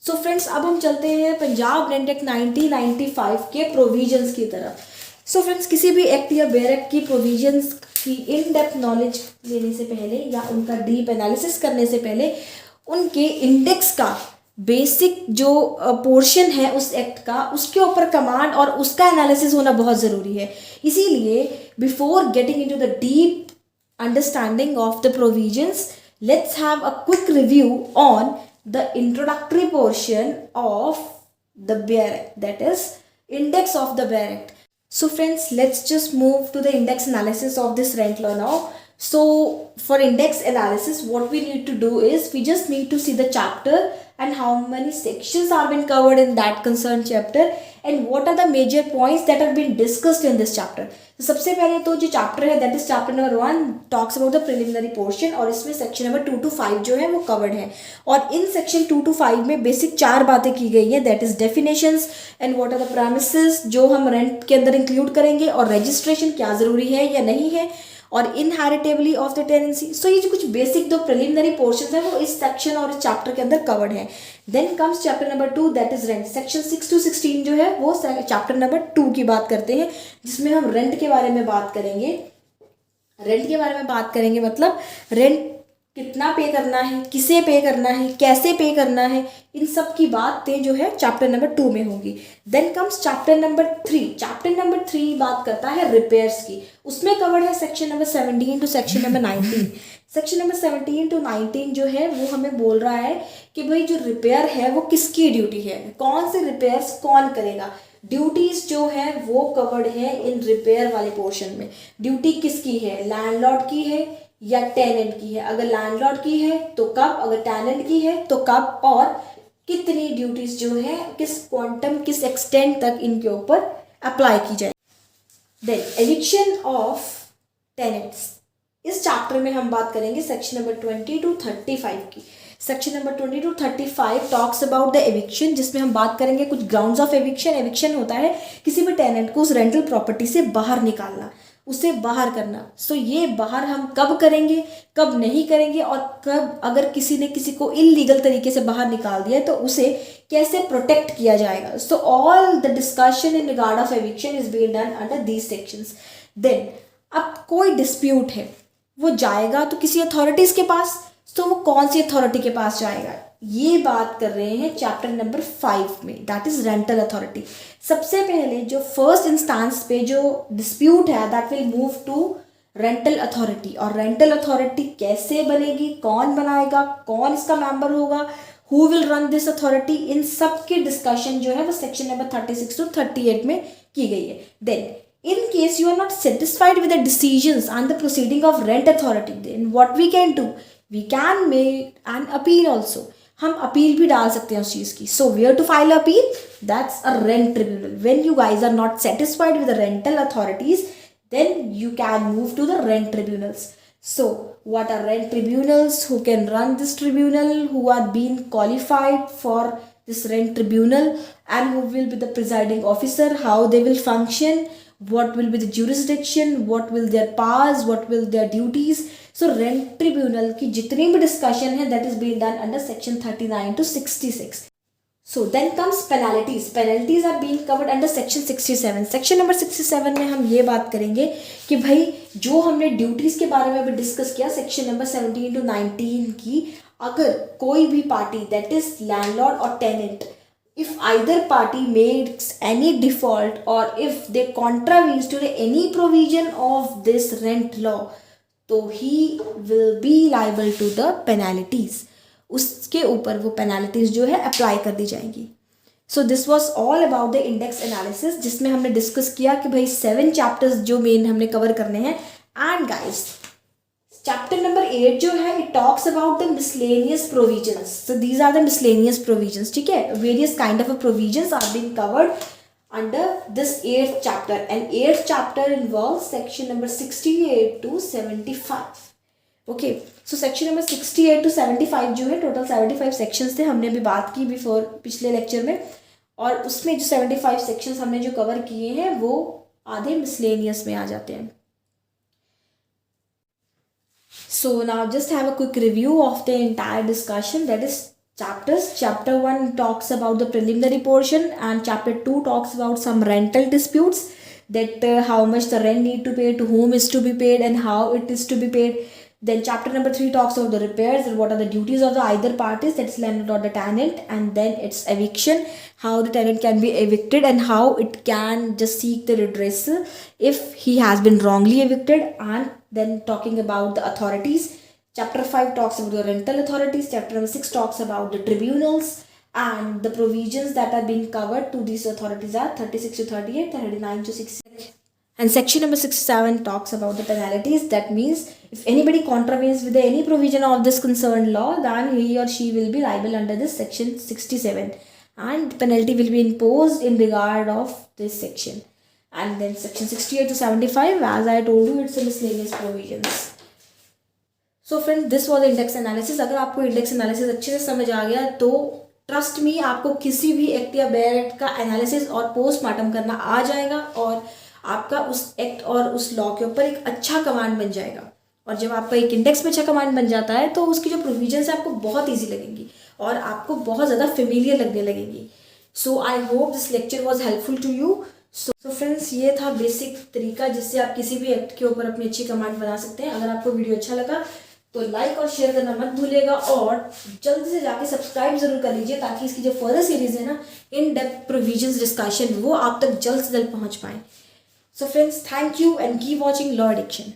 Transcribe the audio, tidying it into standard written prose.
So friends, अब हम चलते हैं पंजाब लैंड एक्ट 1995 के प्रोविजंस की तरफ। सो फ्रेंड्स, किसी भी एक्ट या बेयर एक्ट की प्रोविजंस की इन डेप्थ नॉलेज लेने से पहले या उनका डीप एनालिसिस करने से पहले उनके इंडेक्स का बेसिक जो पोर्शन है उस एक्ट का, उसके ऊपर कमांड और उसका एनालिसिस होना बहुत ज़रूरी है। इसीलिए before getting into the deep understanding of the provisions, let's have a quick review on the introductory portion of the Bear Act, that is index of the Bear Act. So friends, let's just move to the index analysis of this rent law now. So for index analysis, what we need to do is we just need to see the chapter and how many sections are been covered in that concerned chapter and what are the major points that have been discussed in this chapter. तो सबसे पहले तो जो chapter है that is chapter number 1 talks about the preliminary portion और इसमें section number 2 to 5 जो है वो कवर्ड है। और इन सेक्शन 2 to 5 में बेसिक 4 बातें की गई हैं, that is definitions and what are the premises जो हम रेंट के अंदर इंक्लूड करेंगे, और रजिस्ट्रेशन क्या ज़रूरी है या नहीं है, और इनहेरिटेबिलिटी ऑफ द टेनेंसी। सो ये जो कुछ बेसिक दो प्रिलिमिनरी पोर्शन है वो इस सेक्शन और इस चैप्टर के अंदर कवर्ड है। Then comes chapter number 2 that is rent. Section 6 to 16 जो है वो चैप्टर नंबर 2 की बात करते हैं, जिसमें हम रेंट के बारे में बात करेंगे। रेंट के बारे में बात करेंगे मतलब रेंट कितना पे करना है, किसे पे करना है, कैसे पे करना है, इन सब की बातें जो है चैप्टर नंबर 2 में होगी। Then comes chapter number 3। Chapter number 3 बात करता है रिपेयर्स की। उसमें कवर्ड है section number 17 to section number 19। Section number 17 to 19 जो है वो हमें बोल रहा है कि भाई जो रिपेयर है वो किसकी ड्यूटी है, कौन से रिपेयर्स कौन करेगा। ड्यूटीज जो है वो कवर्ड है इन रिपेयर वाले पोर्शन में। ड्यूटी किसकी है, लैंडलॉर्ड की है या टेनेंट की है। अगर लैंडलॉर्ड की है तो कब, अगर टेनेंट की है तो कब, और कितनी ड्यूटीज जो है किस क्वांटम किस एक्सटेंट तक इनके ऊपर अप्लाई की जाए। देन एविक्शन ऑफ टेनेंट्स, इस चैप्टर में हम बात करेंगे सेक्शन नंबर 20 to 35 की। Section number 20 to 35 talks about the eviction, जिसमें हम बात करेंगे कुछ ग्राउंड्स ऑफ एविक्शन। एविक्शन होता है किसी भी टेनेंट को उस रेंटल प्रॉपर्टी से बाहर निकालना, उसे बाहर करना। सो ये बाहर हम कब करेंगे, कब नहीं करेंगे, और कब अगर किसी ने किसी को इलीगल तरीके से बाहर निकाल दिया है तो उसे कैसे प्रोटेक्ट किया जाएगा। So all the discussion in regard of eviction is being done under these sections. Then अब कोई डिस्प्यूट है, वो जाएगा तो किसी अथॉरिटीज़ के पास, तो वो कौन सी अथॉरिटी के पास जाएगा, ये बात कर रहे हैं चैप्टर नंबर 5 में, दैट इज रेंटल अथॉरिटी। सबसे पहले जो फर्स्ट इंस्टांस पे जो डिस्प्यूट है that will move to rental authority. और रेंटल अथॉरिटी कैसे बनेगी, कौन बनाएगा, कौन इसका मेंबर होगा, who will run this authority, इन सब की डिस्कशन जो है वो सेक्शन नंबर 36 to 38 में की गई है। Then in case you are not satisfied with the decisions and the proceeding of rent authority, then what we can do, we can make an appeal also। हम appeal भी डाल सकते हैं उस चीज़ की। So where to file appeal, that's a rent tribunal। when you guys are not satisfied with the rental authorities, then you can move to the rent tribunals। So what are rent tribunals, who can run this tribunal, who are being qualified for this rent tribunal, and who will be the presiding officer, how they will function, what will be the jurisdiction, what will their powers, what will their duties। so rent tribunal की जितनी भी discussion है that is being done under section 39 to 66। so then comes penalties। penalties are being covered under section 67। section number 67 में हम ये बात करेंगे कि भाई जो हमने ड्यूटीज़ के बारे में अभी डिस्कस किया सेक्शन नंबर 17 to 19 की, अगर कोई भी पार्टी दैट इज लैंडलॉर्ड और tenant, if either party makes any default or if they contravenes to any provision of this rent law, तो he will be liable to the penalties। उसके ऊपर वो penalties जो है अप्लाई कर दी जाएंगी। So this was all about the index analysis, जिसमें हमने डिस्कस किया कि भाई 7 चैप्टर्स जो मेन हमने कवर करने हैं। एंड गाइस चैप्टर नंबर 8 जो है it talks about the miscellaneous provisions. So these are the miscellaneous provisions, ठीक है। Various kind of provisions are being covered under this 8th chapter, and 8th chapter involves section number 68 to 75। Okay, so section number 68 to 75 जो है, total 75 sections थे, हमने अभी बात की before पिछले लेक्चर में। और उसमें जो 75 सेक्शंस हमने जो कवर किए हैं वो आधे मिसलेनियस में आ जाते हैं। So now just have a quick review of the entire discussion, that is chapters. Chapter 1 talks about the preliminary portion, and chapter 2 talks about some rental disputes, that how much the rent need to pay, to whom is to be paid, and how it is to be paid. Then chapter number 3 talks about the repairs and what are the duties of the either parties, that's landlord or the tenant. And then it's eviction, how the tenant can be evicted and how it can just seek the redress if he has been wrongly evicted. And then talking about the authorities, chapter 5 talks about the rental authorities, chapter number 6 talks about the tribunals, and the provisions that are being covered to these authorities are 36 to 38, 39 to 60. And section number 67 talks about the penalties. That means if anybody contravenes with any provision of this concerned law, then he or she will be liable under this section 67, and penalty will be imposed in regard of this section. And then section 68 to 75, as I told you, it's a miscellaneous provisions. So friend this was index analysis. अगर आपको index analysis अच्छे से समझ आ गया तो trust me, आपको किसी भी एक्ट या बेयर एक्ट का एनालिसिस और पोस्टमार्टम करना आ जाएगा, और आपका उस एक्ट और उस लॉ के ऊपर एक अच्छा कमांड बन जाएगा. और जब आपका एक इंडेक्स में अच्छा कमांड बन जाता है तो उसकी जो प्रोविजंस है आपको बहुत ईजी लगेंगी और आपको बहुत ज़्यादा फेमिलियर लगने लगेंगी. So I hope this lecture was helpful to you. So friends, ये था बेसिक तरीका जिससे आप किसी भी एक्ट के ऊपर अपनी अच्छी कमांड बना सकते हैं. अगर आपको वीडियो अच्छा लगा तो लाइक और शेयर करना मत भूलिएगा, और जल्दी से जाके सब्सक्राइब जरूर कर लीजिए ताकि इसकी जो फर्दर सीरीज है ना, इन डेप्थ प्रोविजंस डिस्कशन, वो आप तक जल्द से जल्द पहुंच पाए. So friends, thank you and keep watching law addiction.